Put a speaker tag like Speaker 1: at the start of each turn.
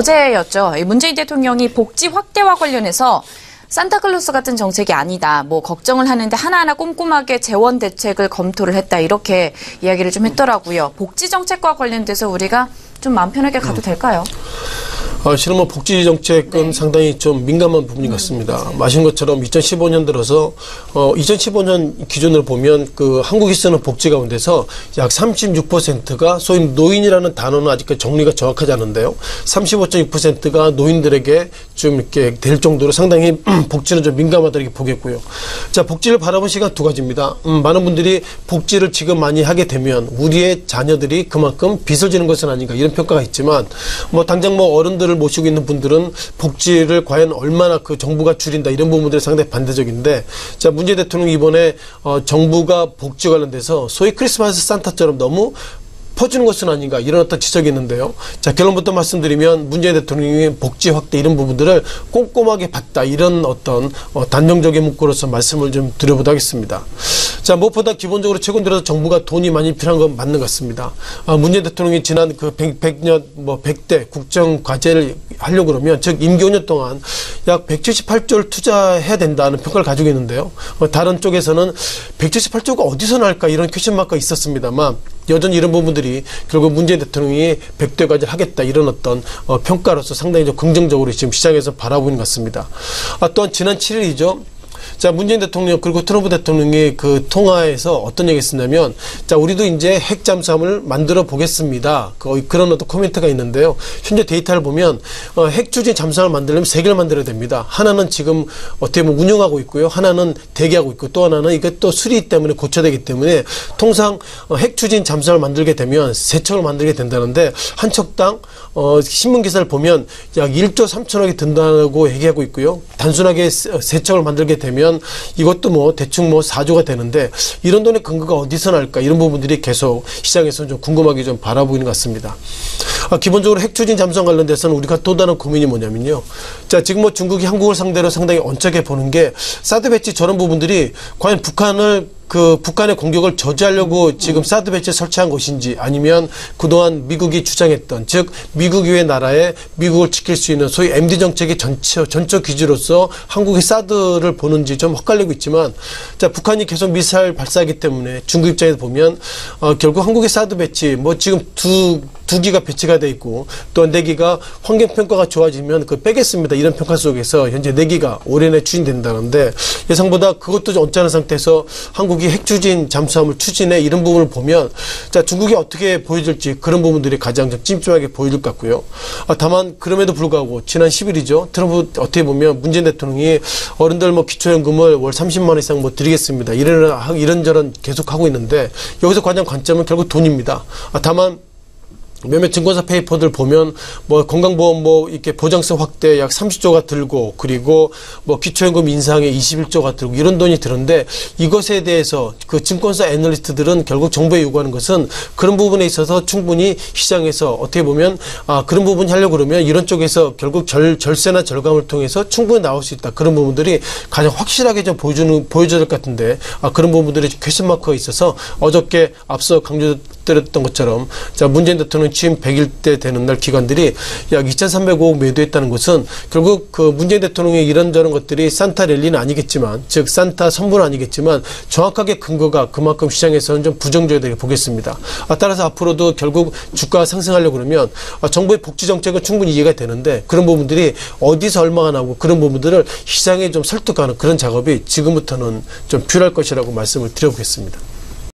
Speaker 1: 어제였죠. 문재인 대통령이 복지 확대와 관련해서 산타클로스 같은 정책이 아니다. 걱정을 하는데 하나하나 꼼꼼하게 재원 대책을 검토를 했다. 이렇게 이야기를 좀 했더라고요. 복지 정책과 관련돼서 우리가 좀 마음 편하게 가도 될까요?
Speaker 2: 실은 복지 정책은 상당히 좀 민감한 부분인 것 같습니다. 아신 것처럼 2015년 들어서 2015년 기준으로 보면 한국이 쓰는 복지 가운데서 약 36%가 소위 노인이라는 단어는 아직까지 정리가 정확하지 않은데요. 35.6%가 노인들에게 좀 이렇게 될 정도로 상당히 복지는 좀 민감하다 이렇게 보겠고요. 자, 복지를 바라본 시각 두 가지입니다. 많은 분들이 복지를 지금 많이 하게 되면 우리의 자녀들이 그만큼 빚을 지는 것은 아닌가 이런 평가가 있지만 당장 어른들을 모시고 있는 분들은 복지를 과연 얼마나 정부가 줄인다 이런 부분들이 상당히 반대적인데, 자, 문재인 대통령이 이번에 정부가 복지 관련돼서 소위 크리스마스 산타처럼 너무 퍼주는 것은 아닌가 이런 어떤 지적이 있는데요. 자, 결론부터 말씀드리면 문재인 대통령이 복지 확대 이런 부분들을 꼼꼼하게 봤다 이런 어떤 단정적인 문구로서 말씀을 좀 드려보도록 하겠습니다. 자, 무엇보다 기본적으로 최근 들어서 정부가 돈이 많이 필요한 건 맞는 것 같습니다. 문재인 대통령이 지난 100대 국정 과제를 하려고 그러면 즉 임기 5년 동안 약 178조를 투자해야 된다는 평가를 가지고 있는데요. 다른 쪽에서는 178조가 어디서 나올까 이런 퀘션마크가 있었습니다만 여전히 이런 부분들이 결국 문재인 대통령이 100대 과제를 하겠다 이런 어떤 평가로서 상당히 좀 긍정적으로 지금 시장에서 바라보는 것 같습니다. 또한 지난 7일이죠. 자, 문재인 대통령 그리고 트럼프 대통령이 통화에서 어떤 얘기 했었냐면, 자, 우리도 이제 핵 잠수함을 만들어 보겠습니다. 그런 어떤 코멘트가 있는데요. 현재 데이터를 보면 핵 추진 잠수함을 만들려면 3개를 만들어야 됩니다. 하나는 지금 어떻게 보면 운영하고 있고요. 하나는 대기하고 있고 또 하나는 이게 또 수리 때문에 고쳐야 되기 때문에 통상 핵 추진 잠수함을 만들게 되면 3척을 만들게 된다는데 한 척당 신문 기사를 보면 약 1조 3천억이 든다고 얘기하고 있고요. 단순하게 3척을 만들게 되면 이것도 대충 4조가 되는데 이런 돈의 근거가 어디서 날까 이런 부분들이 계속 시장에서 좀 궁금하게 좀 바라보이는 것 같습니다. 기본적으로 핵 추진 잠수함 관련돼서는 우리가 또 다른 고민이 뭐냐면요. 자, 지금 중국이 한국을 상대로 상당히 언짢게 보는 게 사드 배치 저런 부분들이 과연 북한의 공격을 저지하려고 지금 사드 배치에 설치한 것인지 아니면 그동안 미국이 주장했던 즉 미국 이외 나라에 미국을 지킬 수 있는 소위 MD 정책의 전적 기지로서 한국이 사드를 보는지 좀 헷갈리고 있지만, 자, 북한이 계속 미사일 발사하기 때문에 중국 입장에서 보면 결국 한국의 사드 배치 지금 두 기가 배치가 돼 있고 또 4기가 환경 평가가 좋아지면 빼겠습니다. 이런 평가 속에서 현재 4기가 올해 내 추진된다는데 예상보다 그것도 좀 언짢은 상태에서 한국이 핵 추진 잠수함을 추진해 이런 부분을 보면, 자, 중국이 어떻게 보여줄지 그런 부분들이 가장 좀 찜찜하게 보여줄 것 같고요. 다만 그럼에도 불구하고 지난 10일이죠. 트럼프 어떻게 보면 문재인 대통령이 어른들 기초연금을 월 30만 원 이상 드리겠습니다. 이런저런 계속 하고 있는데 여기서 가장 관점은 결국 돈입니다. 다만 몇몇 증권사 페이퍼들 보면 건강보험 이렇게 보장성 확대 약 30조가 들고 그리고 기초연금 인상에 21조가 들고 이런 돈이 드는데 이것에 대해서 증권사 애널리스트들은 결국 정부에 요구하는 것은 그런 부분에 있어서 충분히 시장에서 어떻게 보면 그런 부분이 하려고 그러면 이런 쪽에서 결국 절세나 절감을 통해서 충분히 나올 수 있다. 그런 부분들이 가장 확실하게 좀 보여줘야 될 것 같은데 그런 부분들이 퀘션 마크가 있어서 어저께 앞서 강조드렸던 것처럼, 자, 문재인 대통령 취임 100일 되는 날 기관들이 약 2,305억 매도했다는 것은 결국 문재인 대통령의 이런저런 것들이 산타 랠리는 아니겠지만 즉 산타 선물은 아니겠지만 정확하게 근거가 그만큼 시장에서는 좀 부정적이게 보겠습니다. 따라서 앞으로도 결국 주가가 상승하려고 그러면 정부의 복지 정책은 충분히 이해가 되는데 그런 부분들이 어디서 얼마가 나오고 그런 부분들을 시장에 좀 설득하는 그런 작업이 지금부터는 좀 필요할 것이라고 말씀을 드려보겠습니다.